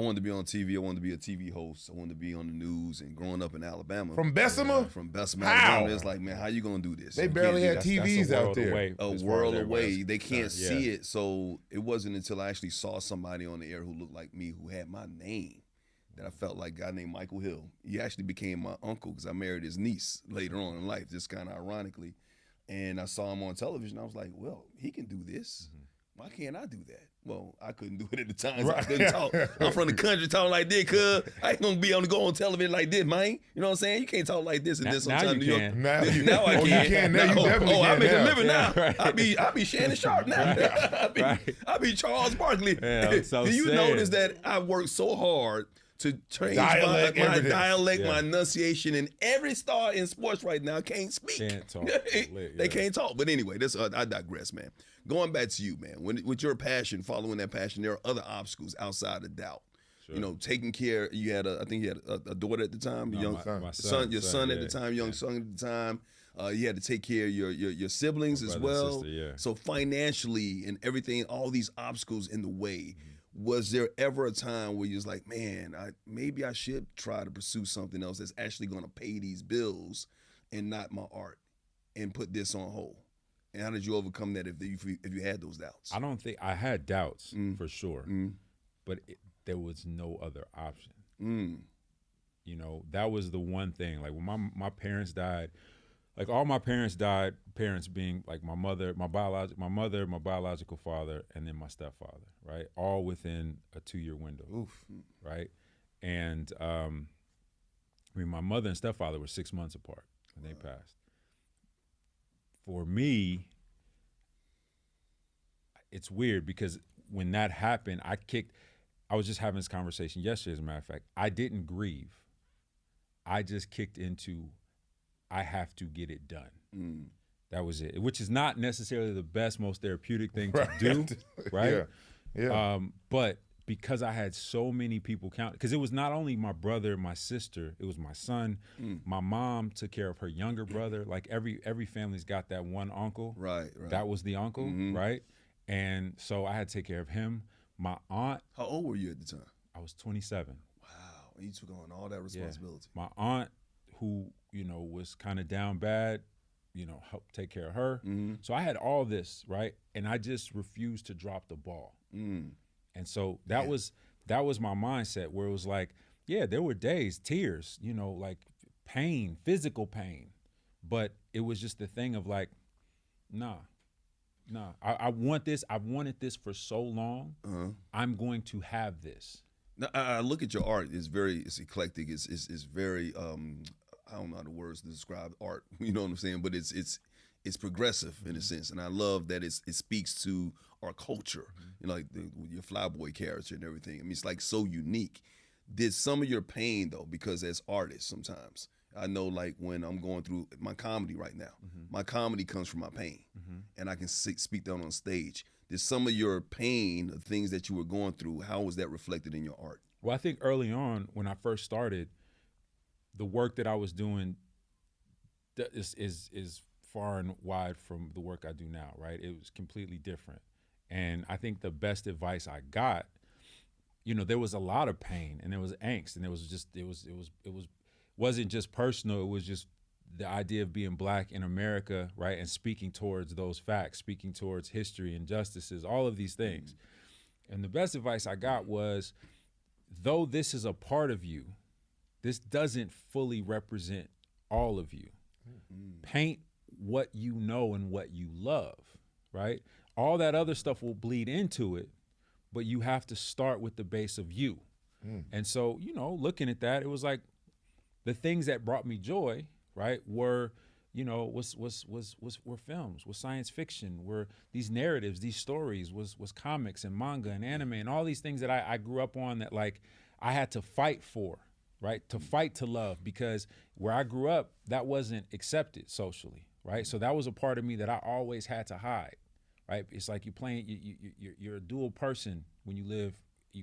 wanted to be on TV. I wanted to be a TV host. I wanted to be on the news. And growing up in Alabama, From Bessemer, from Bessemer, how? Alabama, it's like, man, how you gonna do this? They You barely can't had do that. TVs out there. A world away. They can't see it. So it wasn't until I actually saw somebody on the air who looked like me, who had my name, that I felt like a guy named Michael Hill. He actually became my uncle because I married his niece later on in life, just kind of ironically. And I saw him on television. I was like, well, he can do this. Why can't I do that? Well, I couldn't do it at the time. So I couldn't talk. I'm from the country talking like this, cuz I ain't gonna be able to go on television like this, man. You know what I'm saying? You can't talk like this and then sometimes you can. Now I you can. Now you definitely I can make now. a living now. Right. I be Shannon Sharp now. I be Charles Barkley. Yeah, so do you sad. notice that I worked so hard to change my dialect, my enunciation, and every star in sports right now can't speak. Can't talk. They can't talk. But anyway, I digress, man. Going back to you, man. With your passion, following that passion, there are other obstacles outside of doubt. Sure. You know, taking care. You had I think you had a daughter at the time, my son at the time, young son at the time. You had to take care of your siblings as well. Sister, So financially and everything, all these obstacles in the way. Was there ever a time where you was like, man, maybe I should try to pursue something else that's actually going to pay these bills and not my art, and put this on hold? And how did you overcome that if you had those doubts? I don't think I had doubts for sure, but there was no other option. You know, that was the one thing. Like when my parents died, like all my parents died, parents being like my mother, my biological father, and then my stepfather, right? All within a 2-year window. Oof. Right? And I mean, my mother and stepfather were 6 months apart when they passed. For me, it's weird because when that happened, I was just having this conversation yesterday, as a matter of fact. I didn't grieve. I just kicked into, I have to get it done. That was it, which is not necessarily the best, most therapeutic thing to do, right? Yeah. But because I had so many people count, because it was not only my brother, my sister, it was my son. My mom took care of her younger brother. Like every family's got that one uncle. Right. That was the uncle, right? And so I had to take care of him. My aunt. How old were you at the time? I was 27. Wow. And you took on all that responsibility. Yeah. My aunt, who, you know, was kind of down bad, you know, helped take care of her. So I had all this, right? And I just refused to drop the ball. And so that was my mindset, where it was like, yeah, there were days, tears, you know, like pain, physical pain. But it was just the thing of like, nah. I want this. I've wanted this for so long. I'm going to have this. Now, I look at your art. It's eclectic. It's very I don't know the words to describe art. You know what I'm saying? But it's progressive in a sense, and I love that it speaks to our culture. You know, like your Flyboy character and everything. I mean, it's like so unique. Did some of your pain though, because as artists, sometimes I know, like when I'm going through my comedy right now, my comedy comes from my pain, and I can speak that on stage. Did some of your pain, the things that you were going through, how was that reflected in your art? Well, I think early on when I first started, the work that I was doing is far and wide from the work I do now, right? It was completely different. And I think the best advice I got, you know, there was a lot of pain and there was angst, and it wasn't just personal, it was just the idea of being black in America, right? And speaking towards those facts, speaking towards history, injustices, all of these things. And the best advice I got was, though this is a part of you, this doesn't fully represent all of you. Paint what you know and what you love, right? All that other stuff will bleed into it, but you have to start with the base of you. And so, you know, looking at that, it was like the things that brought me joy, right, were, you know, were films, was science fiction, were these narratives, these stories, was comics and manga and anime and all these things that I grew up on that like I had to fight for, right, to fight to love, because where I grew up, that wasn't accepted socially, right? So that was a part of me that I always had to hide, right? It's like you're a dual person when you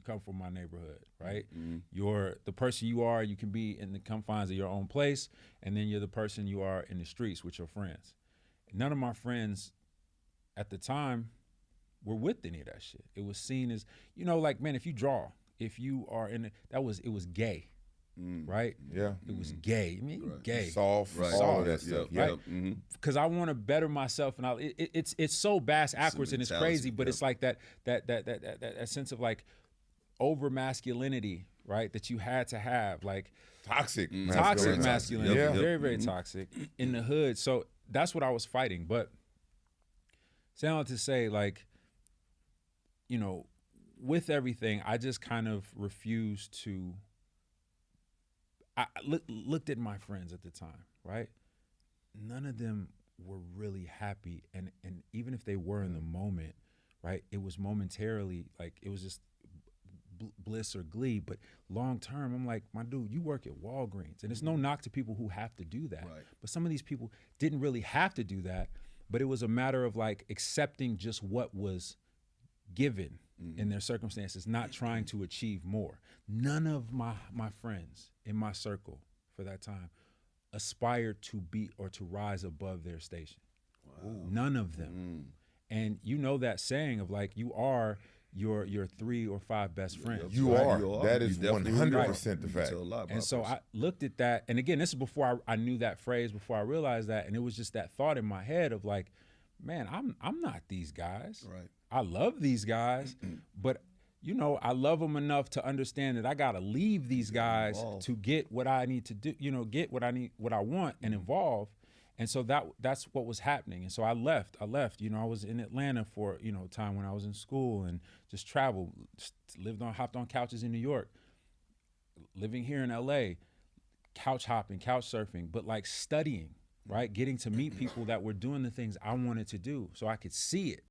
come from my neighborhood, right? You're the person you are, you can be in the confines of your own place, and then you're the person you are in the streets with your friends. None of my friends at the time were with any of that shit. It was seen as, you know, like, man, if you draw, if you are in it was gay, right? Yeah. It was gay. I mean, gay, Soft, Right. all of Yeah, that stuff. yeah, Yeah. because I want to better myself, and it's so bass backwards and it's mentality, crazy, but it's like that sense of like over masculinity, right? That you had to have, like Toxic. toxic masculinity. masculinity, Yeah. very very toxic in the hood. So that's what I was fighting. But sound to say, like, you know, with everything, I just kind of refused to. I looked at my friends at the time, right? None of them were really happy, and even if they were in the moment, right, it was momentarily, like it was just bliss or glee. But long term, I'm like, my dude, you work at Walgreens, and it's no knock to people who have to do that. Right. But some of these people didn't really have to do that, but it was a matter of like accepting just what was given in their circumstances, not trying to achieve more. None of my friends in my circle for that time aspired to be or to rise above their station. None of them. And you know that saying of like, you are your 3 or 5 best friends. You Right, are. you are. That You is definitely 100% the You fact. tell a lot about And so a person. I looked at that, and again, this is before I knew that phrase, before I realized that, and it was just that thought in my head of like, man, I'm not these guys. Right. I love these guys, but you know, I love them enough to understand that I gotta leave these guys evolve. to get what I need to do. You know, get what I need, what I want, and evolve. And so that's what was happening. And so I left. You know, I was in Atlanta for, you know, time when I was in school and just traveled, hopped on couches in New York, living here in LA, couch hopping, couch surfing, but like studying, right? Getting to meet people that were doing the things I wanted to do so I could see it.